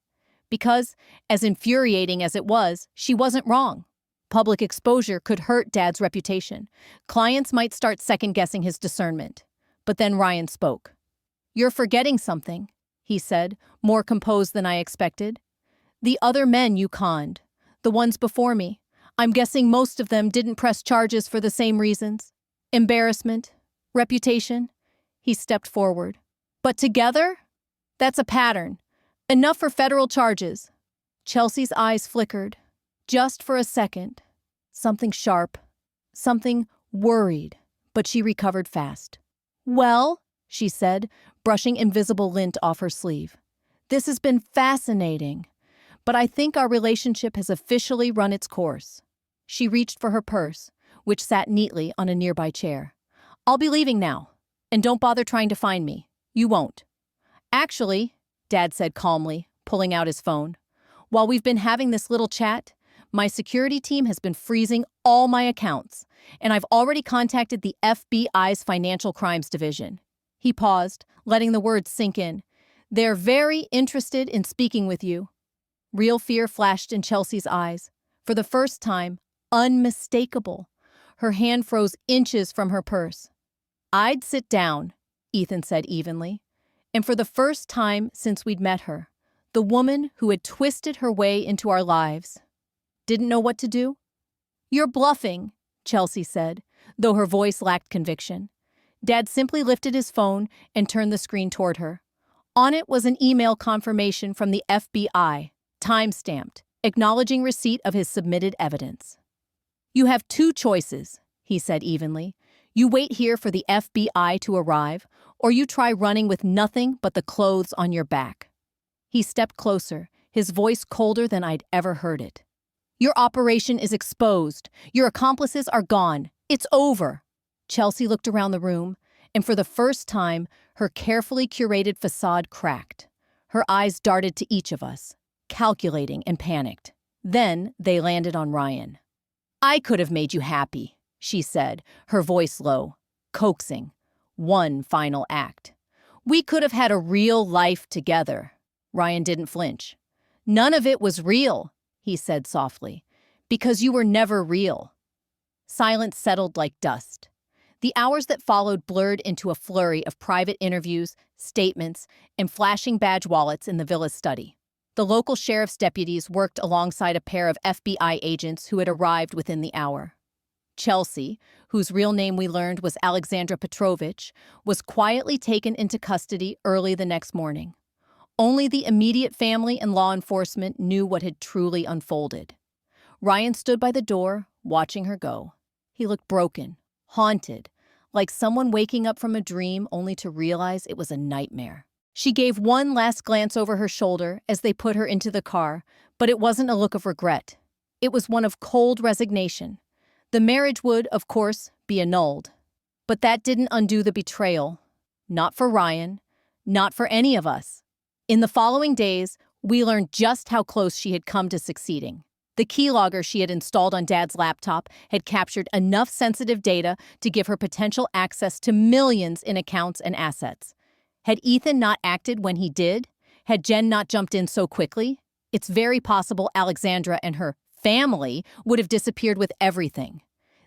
Because, as infuriating as it was, she wasn't wrong. Public exposure could hurt Dad's reputation. Clients might start second-guessing his discernment. But then Ryan spoke. You're forgetting something, he said, more composed than I expected. The other men you conned, the ones before me, I'm guessing most of them didn't press charges for the same reasons. Embarrassment, reputation. He stepped forward. But together? That's a pattern. Enough for federal charges. Chelsea's eyes flickered. Just for a second. Something sharp. Something worried. But she recovered fast. Well, she said, brushing invisible lint off her sleeve. This has been fascinating. But I think our relationship has officially run its course. She reached for her purse, which sat neatly on a nearby chair. I'll be leaving now. And don't bother trying to find me. You won't. Actually, Dad said calmly, pulling out his phone, while we've been having this little chat, my security team has been freezing all my accounts, and I've already contacted the FBI's Financial Crimes Division. He paused, letting the words sink in. They're very interested in speaking with you. Real fear flashed in Chelsea's eyes. For the first time, unmistakable. Her hand froze inches from her purse. I'd sit down, Ethan said evenly. And for the first time since we'd met her, the woman who had twisted her way into our lives didn't know what to do? You're bluffing, Chelsea said, though her voice lacked conviction. Dad simply lifted his phone and turned the screen toward her. On it was an email confirmation from the FBI, time-stamped, acknowledging receipt of his submitted evidence. You have two choices, he said evenly. You wait here for the FBI to arrive, or you try running with nothing but the clothes on your back. He stepped closer, his voice colder than I'd ever heard it. Your operation is exposed. Your accomplices are gone. It's over. Chelsea looked around the room, and for the first time, her carefully curated facade cracked. Her eyes darted to each of us, calculating and panicked. Then they landed on Ryan. I could have made you happy, she said, her voice low, coaxing. One final act. We could have had a real life together. Ryan didn't flinch. None of it was real, he said softly, because you were never real. Silence settled like dust. The hours that followed blurred into a flurry of private interviews, statements, and flashing badge wallets in the villa's study. The local sheriff's deputies worked alongside a pair of FBI agents who had arrived within the hour. Chelsea, whose real name we learned was Alexandra Petrovich, was quietly taken into custody early the next morning. Only the immediate family and law enforcement knew what had truly unfolded. Ryan stood by the door, watching her go. He looked broken, haunted, like someone waking up from a dream only to realize it was a nightmare. She gave one last glance over her shoulder as they put her into the car, but it wasn't a look of regret. It was one of cold resignation. The marriage would, of course, be annulled. But that didn't undo the betrayal. Not for Ryan. Not for any of us. In the following days, we learned just how close she had come to succeeding. The keylogger she had installed on Dad's laptop had captured enough sensitive data to give her potential access to millions in accounts and assets. Had Ethan not acted when he did? Had Jen not jumped in so quickly? It's very possible Alexandra and her family would have disappeared with everything.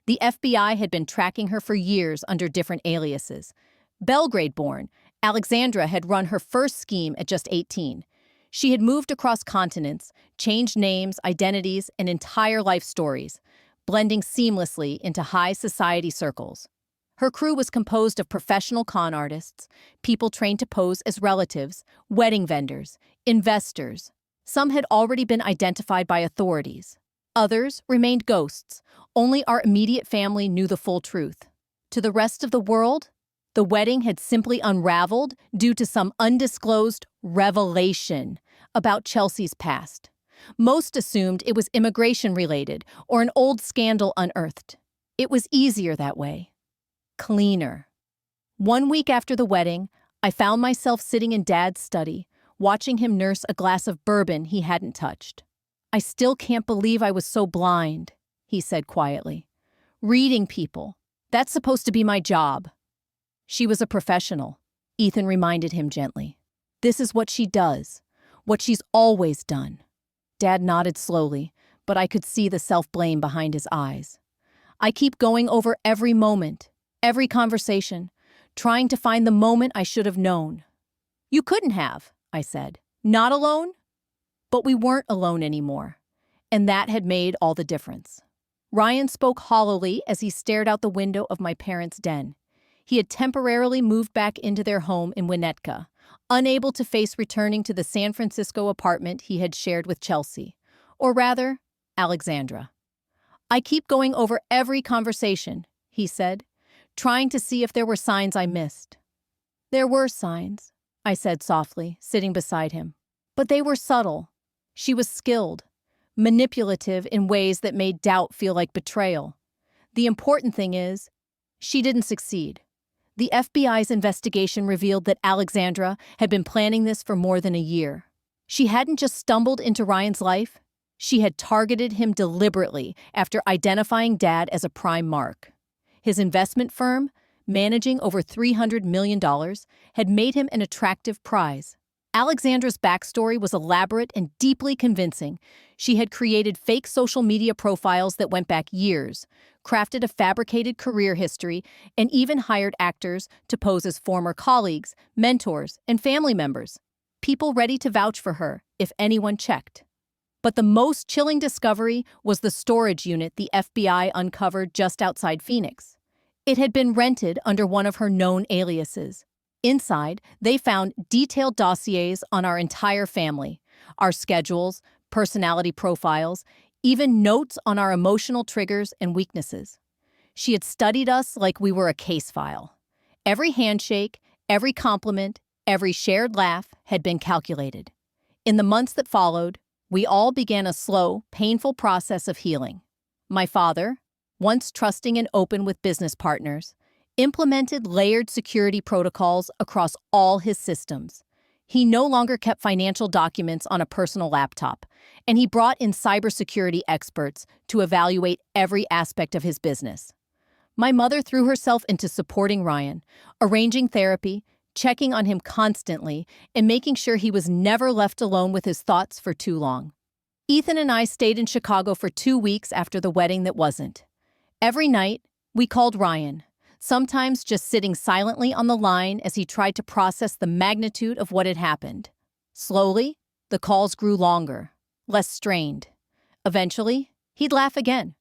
The FBI had been tracking her for years under different aliases. Belgrade-born, Alexandra had run her first scheme at just 18. She had moved across continents, changed names, identities, and entire life stories, blending seamlessly into high society circles. Her crew was composed of professional con artists, people trained to pose as relatives, wedding vendors, investors. Some had already been identified by authorities. Others remained ghosts. Only our immediate family knew the full truth. To the rest of the world, the wedding had simply unraveled due to some undisclosed revelation about Chelsea's past. Most assumed it was immigration-related or an old scandal unearthed. It was easier that way. Cleaner. 1 week after the wedding, I found myself sitting in Dad's study, watching him nurse a glass of bourbon he hadn't touched. "I still can't believe I was so blind," he said quietly. "Reading people. That's supposed to be my job." "She was a professional," Ethan reminded him gently. "This is what she does, what she's always done." Dad nodded slowly, but I could see the self-blame behind his eyes. "I keep going over every moment, every conversation, trying to find the moment I should have known." "You couldn't have," I said. "Not alone?" But we weren't alone anymore, and that had made all the difference. Ryan spoke hollowly as he stared out the window of my parents' den. He had temporarily moved back into their home in Winnetka, unable to face returning to the San Francisco apartment he had shared with Chelsea, or rather, Alexandra. "I keep going over every conversation," he said, trying to see if there were signs I missed. "There were signs," I said softly, sitting beside him. "But they were subtle. She was skilled, manipulative in ways that made doubt feel like betrayal. The important thing is, she didn't succeed. The FBI's investigation revealed that Alexandra had been planning this for more than a year. She hadn't just stumbled into Ryan's life, she had targeted him deliberately after identifying Dad as a prime mark. His investment firm, managing over $300 million, had made him an attractive prize. Alexandra's backstory was elaborate and deeply convincing. She had created fake social media profiles that went back years, crafted a fabricated career history, and even hired actors to pose as former colleagues, mentors, and family members. People ready to vouch for her, if anyone checked. But the most chilling discovery was the storage unit the FBI uncovered just outside Phoenix. It had been rented under one of her known aliases. Inside, they found detailed dossiers on our entire family, our schedules, personality profiles, even notes on our emotional triggers and weaknesses. She had studied us like we were a case file. Every handshake, every compliment, every shared laugh had been calculated. In the months that followed, we all began a slow, painful process of healing. My father, once trusting and open with business partners, implemented layered security protocols across all his systems. He no longer kept financial documents on a personal laptop, and he brought in cybersecurity experts to evaluate every aspect of his business. My mother threw herself into supporting Ryan, arranging therapy, checking on him constantly, and making sure he was never left alone with his thoughts for too long. Ethan and I stayed in Chicago for 2 weeks after the wedding that wasn't. Every night, we called Ryan, sometimes just sitting silently on the line as he tried to process the magnitude of what had happened. Slowly, the calls grew longer, less strained. Eventually, he'd laugh again.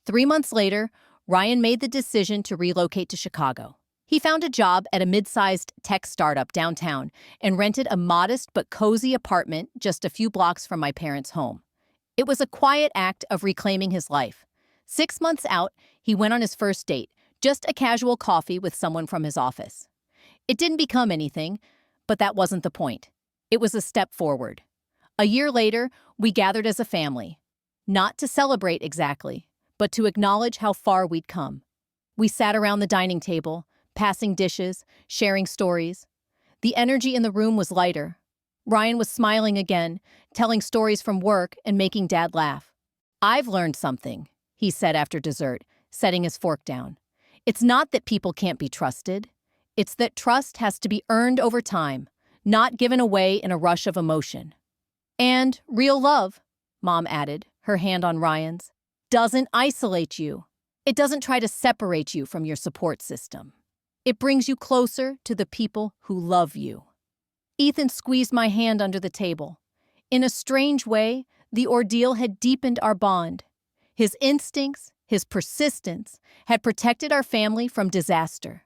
3 months later, Ryan made the decision to relocate to Chicago. He found a job at a mid-sized tech startup downtown and rented a modest but cozy apartment just a few blocks from my parents' home. It was a quiet act of reclaiming his life. 6 months out, he went on his first date, just a casual coffee with someone from his office. It didn't become anything, but that wasn't the point. It was a step forward. A year later, we gathered as a family. Not to celebrate exactly, but to acknowledge how far we'd come. We sat around the dining table, passing dishes, sharing stories. The energy in the room was lighter, Ryan was smiling again, telling stories from work and making Dad laugh. "I've learned something," he said after dessert, setting his fork down. "It's not that people can't be trusted. It's that trust has to be earned over time, not given away in a rush of emotion. And real love," Mom added, her hand on Ryan's, "doesn't isolate you. It doesn't try to separate you from your support system. It brings you closer to the people who love you." Ethan squeezed my hand under the table. In a strange way, the ordeal had deepened our bond. His instincts, his persistence, had protected our family from disaster.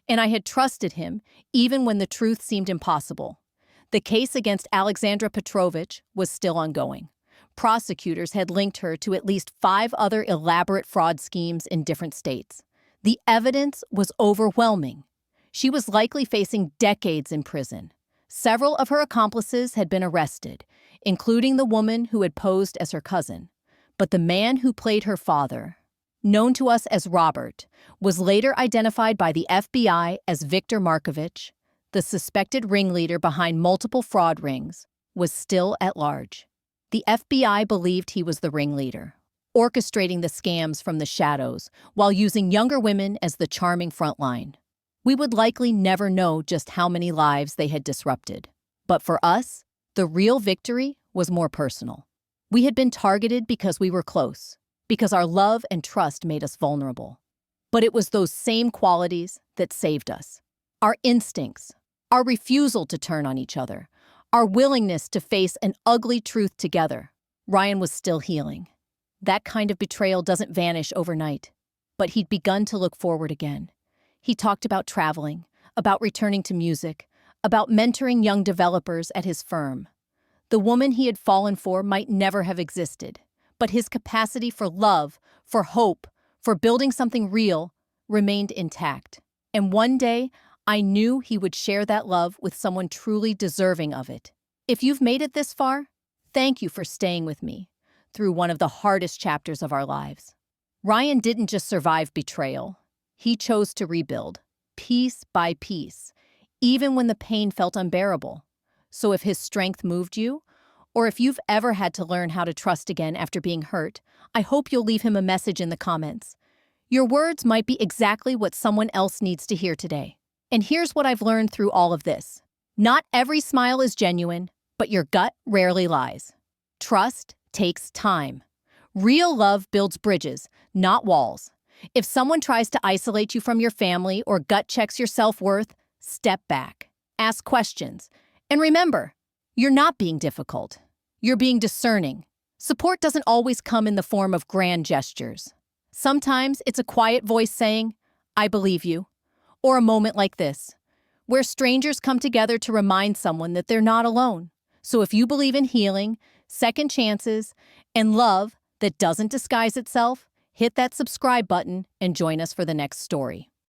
And I had trusted him even when the truth seemed impossible. The case against Alexandra Petrovich was still ongoing. Prosecutors had linked her to at least 5 other elaborate fraud schemes in different states. The evidence was overwhelming. She was likely facing decades in prison. Several of her accomplices had been arrested, including the woman who had posed as her cousin. But the man who played her father, known to us as Robert, was later identified by the FBI as Viktor Markovich. The suspected ringleader behind multiple fraud rings was still at large. The FBI believed he was the ringleader, orchestrating the scams from the shadows while using younger women as the charming front line. We would likely never know just how many lives they had disrupted. But for us, the real victory was more personal. We had been targeted because we were close, because our love and trust made us vulnerable. But it was those same qualities that saved us. Our instincts, our refusal to turn on each other, our willingness to face an ugly truth together. Ryan was still healing. That kind of betrayal doesn't vanish overnight. But he'd begun to look forward again. He talked about traveling, about returning to music, about mentoring young developers at his firm. The woman he had fallen for might never have existed, but his capacity for love, for hope, for building something real remained intact. And one day, I knew he would share that love with someone truly deserving of it. If you've made it this far, thank you for staying with me through one of the hardest chapters of our lives. Ryan didn't just survive betrayal. He chose to rebuild, piece by piece, even when the pain felt unbearable. So if his strength moved you, or if you've ever had to learn how to trust again after being hurt, I hope you'll leave him a message in the comments. Your words might be exactly what someone else needs to hear today. And here's what I've learned through all of this. Not every smile is genuine, but your gut rarely lies. Trust takes time. Real love builds bridges, not walls. If someone tries to isolate you from your family or gut checks your self-worth, step back. Ask questions. And remember, you're not being difficult. You're being discerning. Support doesn't always come in the form of grand gestures. Sometimes it's a quiet voice saying, "I believe you." Or a moment like this, where strangers come together to remind someone that they're not alone. So if you believe in healing, second chances, and love that doesn't disguise itself, hit that subscribe button and join us for the next story.